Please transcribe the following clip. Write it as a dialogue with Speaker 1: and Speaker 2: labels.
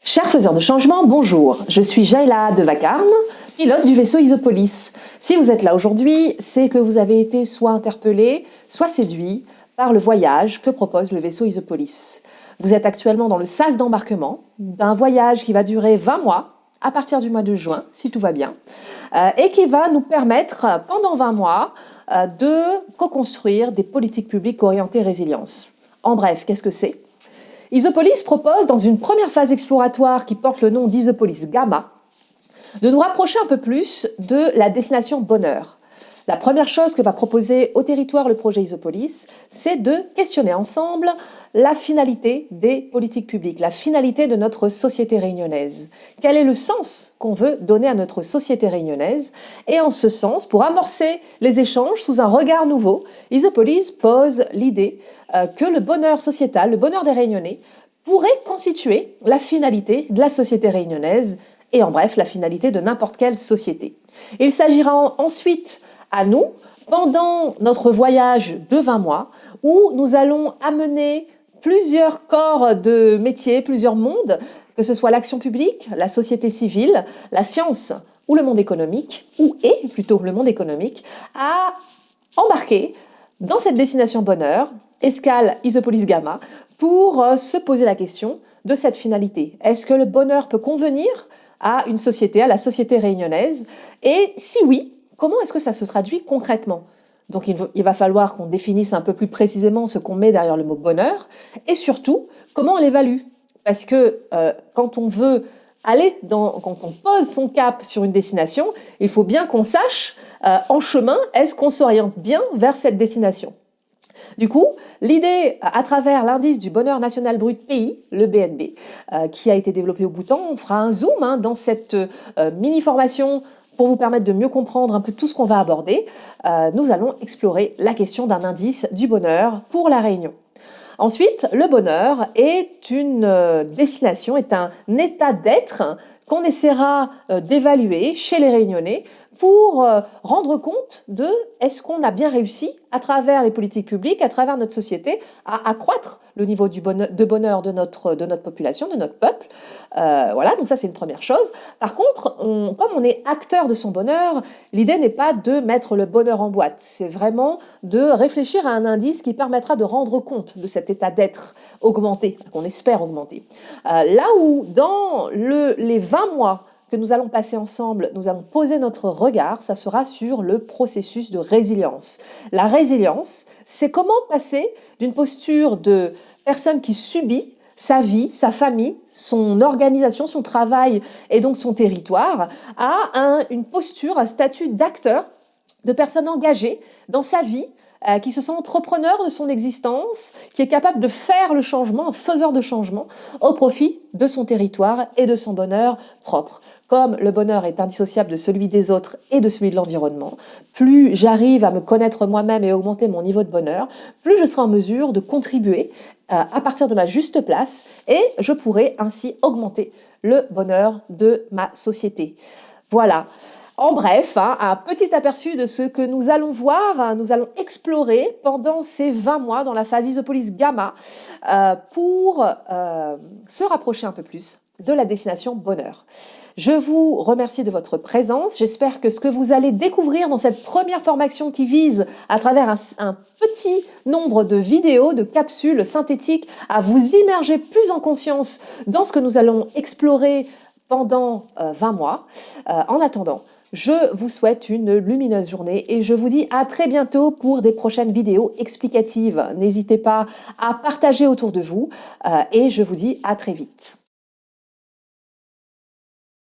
Speaker 1: Chers faiseurs de changement, bonjour. Je suis Jaïla de Vacarme, pilote du vaisseau Isopolis. Si vous êtes là aujourd'hui, c'est que vous avez été soit interpellé, soit séduit par le voyage que propose le vaisseau Isopolis. Vous êtes actuellement dans le sas d'embarquement d'un voyage qui va durer 20 mois, à partir du mois de juin, si tout va bien, et qui va nous permettre, pendant 20 mois, de co-construire des politiques publiques orientées résilience. En bref, qu'est-ce que c'est ? Isopolis propose, dans une première phase exploratoire qui porte le nom d'Isopolis Gamma, de nous rapprocher un peu plus de la destination bonheur. La première chose que va proposer au territoire le projet Isopolis, c'est de questionner ensemble la finalité des politiques publiques, la finalité de notre société réunionnaise. Quel est le sens qu'on veut donner à notre société réunionnaise? Et en ce sens, pour amorcer les échanges sous un regard nouveau, Isopolis pose l'idée que le bonheur sociétal, le bonheur des Réunionnais, pourrait constituer la finalité de la société réunionnaise et en bref, la finalité de n'importe quelle société. Il s'agira ensuite à nous, pendant notre voyage de 20 mois, où nous allons amener plusieurs corps de métiers, plusieurs mondes, que ce soit l'action publique, la société civile, la science ou le monde économique, plutôt le monde économique, à embarquer dans cette destination bonheur, escale Isopolis Gamma, pour se poser la question de cette finalité. Est-ce que le bonheur peut convenir à une société, à la société réunionnaise? Et si oui, comment est-ce que ça se traduit concrètement? Donc il va falloir qu'on définisse un peu plus précisément ce qu'on met derrière le mot bonheur et surtout, comment on l'évalue? Parce que quand on veut quand on pose son cap sur une destination, il faut bien qu'on sache en chemin, est-ce qu'on s'oriente bien vers cette destination? Du coup, l'idée, à travers l'indice du bonheur national brut pays, le BNB, qui a été développé au Bhoutan, on fera un zoom dans cette mini-formation pour vous permettre de mieux comprendre un peu tout ce qu'on va aborder. Nous allons explorer la question d'un indice du bonheur pour la Réunion. Ensuite, le bonheur est une destination, est un état d'être qu'on essaiera d'évaluer chez les Réunionnais pour rendre compte de est-ce qu'on a bien réussi à travers les politiques publiques, à travers notre société, à accroître le niveau de bonheur de notre population, de notre peuple. Voilà, donc ça c'est une première chose. Par contre, comme on est acteur de son bonheur, l'idée n'est pas de mettre le bonheur en boîte, c'est vraiment de réfléchir à un indice qui permettra de rendre compte de cet état d'être augmenté, qu'on espère augmenter. Là où dans les 20 mois que nous allons passer ensemble, nous allons poser notre regard, ça sera sur le processus de résilience. La résilience, c'est comment passer d'une posture de personne qui subit sa vie, sa famille, son organisation, son travail et donc son territoire, à une posture, un statut d'acteur, de personne engagée dans sa vie, qui se sent entrepreneur de son existence, qui est capable de faire le changement, un faiseur de changement, au profit de son territoire et de son bonheur propre. Comme le bonheur est indissociable de celui des autres et de celui de l'environnement, plus j'arrive à me connaître moi-même et augmenter mon niveau de bonheur, plus je serai en mesure de contribuer à partir de ma juste place et je pourrai ainsi augmenter le bonheur de ma société. Voilà. En bref, un petit aperçu de ce que nous allons voir, nous allons explorer pendant ces 20 mois dans la phase Isopolis Gamma pour se rapprocher un peu plus de la destination bonheur. Je vous remercie de votre présence. J'espère que ce que vous allez découvrir dans cette première formation qui vise, à travers un petit nombre de vidéos, de capsules synthétiques, à vous immerger plus en conscience dans ce que nous allons explorer pendant 20 mois. En attendant, je vous souhaite une lumineuse journée et je vous dis à très bientôt pour des prochaines vidéos explicatives. N'hésitez pas à partager autour de vous et je vous dis à très vite.